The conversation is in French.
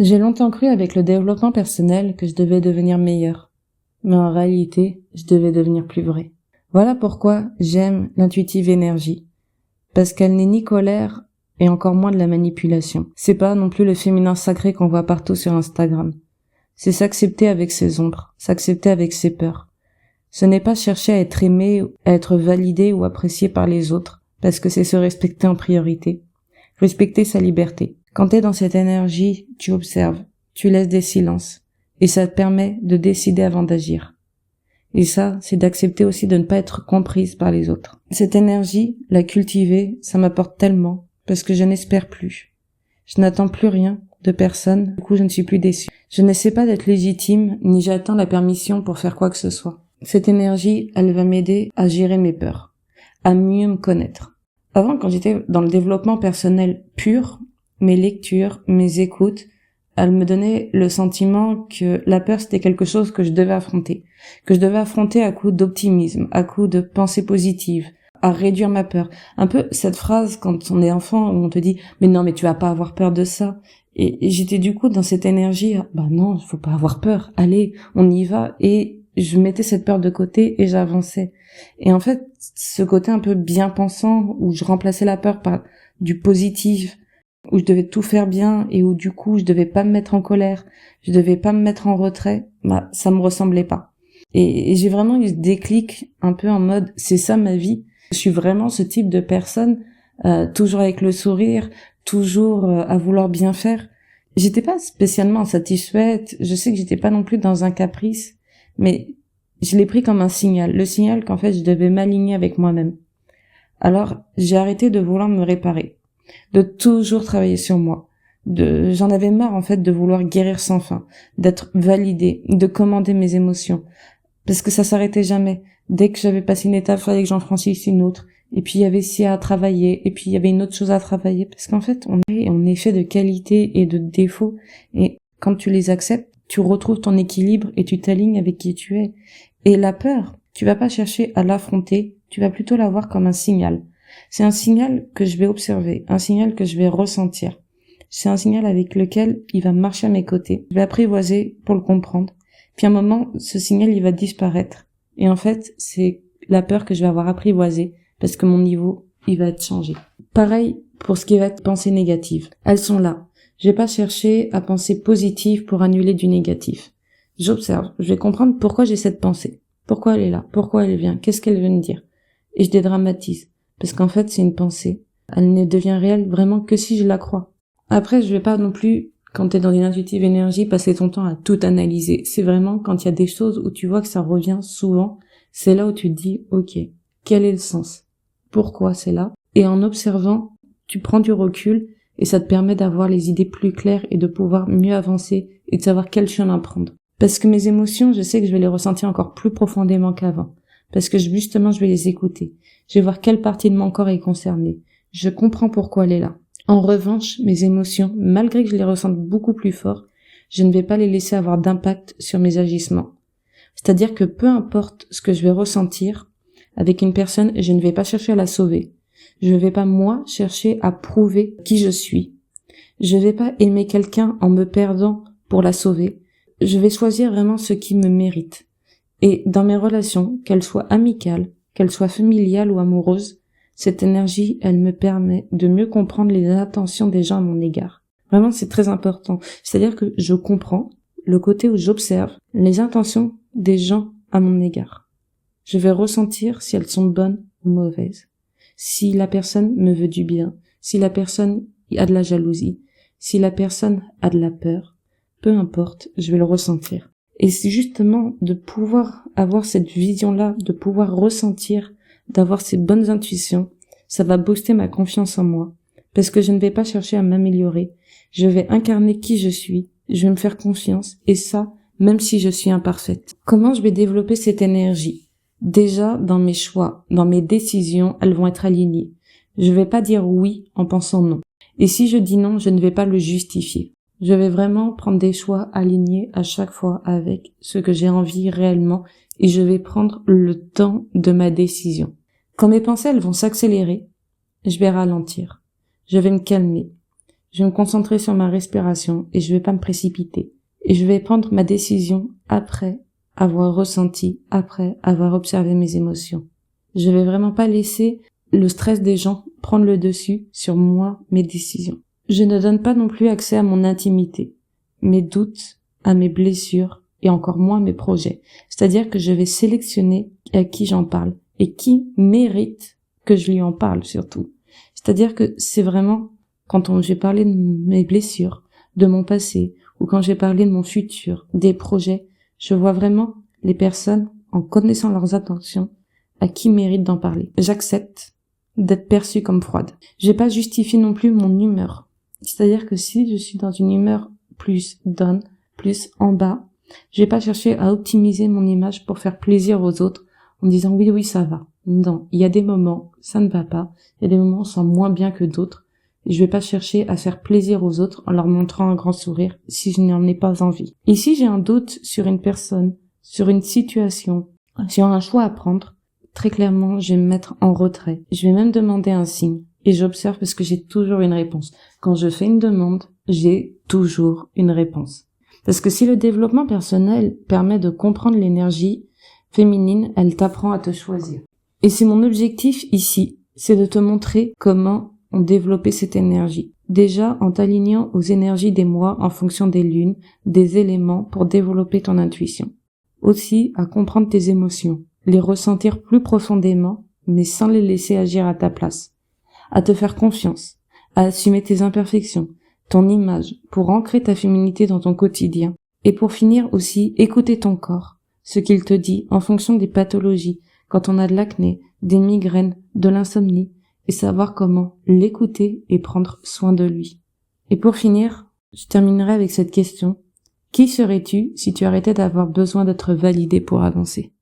J'ai longtemps cru avec le développement personnel que je devais devenir meilleur. Mais en réalité, je devais devenir plus vrai. Voilà pourquoi j'aime l'intuitive énergie. Parce qu'elle n'est ni colère et encore moins de la manipulation. C'est pas non plus le féminin sacré qu'on voit partout sur Instagram. C'est s'accepter avec ses ombres, s'accepter avec ses peurs. Ce n'est pas chercher à être aimé, à être validé ou apprécié par les autres, parce que c'est se respecter en priorité. Respecter sa liberté. Quand t'es dans cette énergie, tu observes, tu laisses des silences, et ça te permet de décider avant d'agir. Et ça, c'est d'accepter aussi de ne pas être comprise par les autres. Cette énergie, la cultiver, ça m'apporte tellement, parce que je n'espère plus. Je n'attends plus rien de personne, du coup je ne suis plus déçue. Je n'essaie pas d'être légitime, ni j'attends la permission pour faire quoi que ce soit. Cette énergie, elle va m'aider à gérer mes peurs, à mieux me connaître. Avant, quand j'étais dans le développement personnel pur, mes lectures, mes écoutes, elles me donnaient le sentiment que la peur c'était quelque chose que je devais affronter à coup d'optimisme, à coup de pensée positive, à réduire ma peur. Un peu cette phrase quand on est enfant où on te dit mais non mais tu vas pas avoir peur de ça. Et j'étais du coup dans cette énergie, bah non, il faut pas avoir peur, allez, on y va. Et je mettais cette peur de côté et j'avançais. Et en fait, ce côté un peu bien pensant où je remplaçais la peur par du positif, où je devais tout faire bien et où du coup je devais pas me mettre en colère, je devais pas me mettre en retrait, bah ça me ressemblait pas. Et j'ai vraiment eu ce déclic un peu en mode c'est ça ma vie. Je suis vraiment ce type de personne, toujours avec le sourire, toujours à vouloir bien faire. J'étais pas spécialement satisfaite, je sais que j'étais pas non plus dans un caprice, mais je l'ai pris comme un signal, le signal qu'en fait je devais m'aligner avec moi-même. Alors j'ai arrêté de vouloir me réparer, de toujours travailler sur moi. J'en avais marre en fait de vouloir guérir sans fin, d'être validée, de commander mes émotions, parce que ça s'arrêtait jamais. Dès que j'avais passé une étape, il fallait que j'en franchisse une autre. Et puis il y avait ci à travailler, et puis il y avait une autre chose à travailler, parce qu'en fait on est fait de qualités et de défauts, et quand tu les acceptes, tu retrouves ton équilibre et tu t'alignes avec qui tu es. Et la peur, tu vas pas chercher à l'affronter, tu vas plutôt la voir comme un signal. C'est un signal que je vais observer, un signal que je vais ressentir. C'est un signal avec lequel il va marcher à mes côtés. Je vais apprivoiser pour le comprendre. Puis à un moment, ce signal, il va disparaître. Et en fait, c'est la peur que je vais avoir apprivoisée parce que mon niveau, il va être changé. Pareil pour ce qui va être pensée négative. Elles sont là. Je vais pas chercher à penser positive pour annuler du négatif. J'observe. Je vais comprendre pourquoi j'ai cette pensée. Pourquoi elle est là? Pourquoi elle vient? Qu'est-ce qu'elle veut me dire? Et je dédramatise. Parce qu'en fait, c'est une pensée. Elle ne devient réelle vraiment que si je la crois. Après, je vais pas non plus, quand t'es dans une intuitive énergie, passer ton temps à tout analyser. C'est vraiment quand il y a des choses où tu vois que ça revient souvent, c'est là où tu te dis, ok, quel est le sens? Pourquoi c'est là? Et en observant, tu prends du recul et ça te permet d'avoir les idées plus claires et de pouvoir mieux avancer et de savoir quel chemin prendre. Parce que mes émotions, je sais que je vais les ressentir encore plus profondément qu'avant. Parce que justement, je vais les écouter. Je vais voir quelle partie de mon corps est concernée. Je comprends pourquoi elle est là. En revanche, mes émotions, malgré que je les ressente beaucoup plus fort, je ne vais pas les laisser avoir d'impact sur mes agissements. C'est-à-dire que peu importe ce que je vais ressentir avec une personne, je ne vais pas chercher à la sauver. Je ne vais pas, moi, chercher à prouver qui je suis. Je ne vais pas aimer quelqu'un en me perdant pour la sauver. Je vais choisir vraiment ce qui me mérite. Et dans mes relations, qu'elles soient amicales, qu'elles soient familiales ou amoureuses, cette énergie, elle me permet de mieux comprendre les intentions des gens à mon égard. Vraiment, c'est très important. C'est-à-dire que je comprends le côté où j'observe les intentions des gens à mon égard. Je vais ressentir si elles sont bonnes ou mauvaises. Si la personne me veut du bien, si la personne a de la jalousie, si la personne a de la peur, peu importe, je vais le ressentir. Et c'est justement de pouvoir avoir cette vision-là, de pouvoir ressentir, d'avoir ces bonnes intuitions, ça va booster ma confiance en moi. Parce que je ne vais pas chercher à m'améliorer. Je vais incarner qui je suis, je vais me faire confiance, et ça, même si je suis imparfaite. Comment je vais développer cette énergie? Déjà, dans mes choix, dans mes décisions, elles vont être alignées. Je vais pas dire oui en pensant non. Et si je dis non, je ne vais pas le justifier. Je vais vraiment prendre des choix alignés à chaque fois avec ce que j'ai envie réellement et je vais prendre le temps de ma décision. Quand mes pensées elles vont s'accélérer, je vais ralentir. Je vais me calmer. Je vais me concentrer sur ma respiration et je vais pas me précipiter. Et je vais prendre ma décision après avoir ressenti, après avoir observé mes émotions. Je vais vraiment pas laisser le stress des gens prendre le dessus sur moi, mes décisions. Je ne donne pas non plus accès à mon intimité, mes doutes, à mes blessures et encore moins mes projets. C'est-à-dire que je vais sélectionner à qui j'en parle et qui mérite que je lui en parle surtout. C'est-à-dire que c'est vraiment quand j'ai parlé de mes blessures, de mon passé ou quand j'ai parlé de mon futur, des projets, je vois vraiment les personnes en connaissant leurs intentions à qui mérite d'en parler. J'accepte d'être perçue comme froide. Je vais pas justifier non plus mon humeur. C'est-à-dire que si je suis dans une humeur plus down, plus en bas, je vais pas chercher à optimiser mon image pour faire plaisir aux autres en disant oui, ça va. Non, il y a des moments, ça ne va pas. Il y a des moments où on sent moins bien que d'autres. Et je vais pas chercher à faire plaisir aux autres en leur montrant un grand sourire si je n'en ai pas envie. Et si j'ai un doute sur une personne, sur une situation, sur un choix à prendre, très clairement, je vais me mettre en retrait. Je vais même demander un signe. Et j'observe parce que j'ai toujours une réponse. Quand je fais une demande, j'ai toujours une réponse. Parce que si le développement personnel permet de comprendre l'énergie féminine, elle t'apprend à te choisir. Et c'est mon objectif ici, c'est de te montrer comment on développait cette énergie. Déjà en t'alignant aux énergies des mois en fonction des lunes, des éléments pour développer ton intuition. Aussi à comprendre tes émotions, les ressentir plus profondément, mais sans les laisser agir à ta place. À te faire confiance, à assumer tes imperfections, ton image, pour ancrer ta féminité dans ton quotidien. Et pour finir aussi, écouter ton corps, ce qu'il te dit en fonction des pathologies, quand on a de l'acné, des migraines, de l'insomnie, et savoir comment l'écouter et prendre soin de lui. Et pour finir, je terminerai avec cette question. Qui serais-tu si tu arrêtais d'avoir besoin d'être validé pour avancer ?